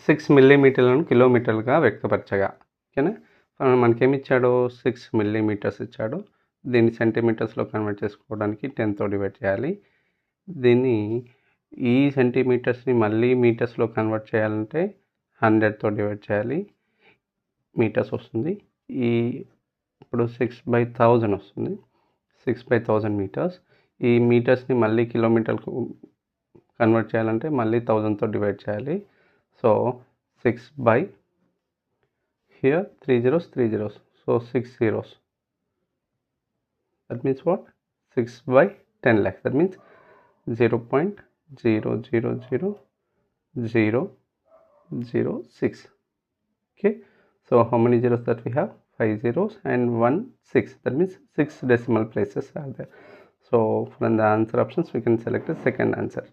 6 మిల్లీమీటర్లను కిలోమీటర్లుగా వ్యక్తపరచగా. ఓకేనా. మనకేమి ఇచ్చాడు, 6 మిల్లీమీటర్స్ ఇచ్చాడు. దీన్ని సెంటీమీటర్స్లో కన్వర్ట్ చేసుకోవడానికి 10తో డివైడ్ చేయాలి. దీన్ని ఈ సెంటీమీటర్స్ని మళ్ళీ మీటర్స్లో కన్వర్ట్ చేయాలంటే 100తో డివైడ్ చేయాలి. మీటర్స్ వస్తుంది. ఇప్పుడు 6/1000 వస్తుంది. 6/1000 మీటర్స్. ఈ మీటర్స్ని మళ్ళీ కిలోమీటర్కు కన్వర్ట్ చేయాలంటే మళ్ళీ 1000తో డివైడ్ చేయాలి. So 6 here 3 zeros, 3 zeros, so 6 zeros. That means what? 6/10 lakhs. That means 0.000006. Okay, so how many zeros that we have? 5 zeros and 1 6. That means 6 decimal places are there. So from the answer options we can select the second answer.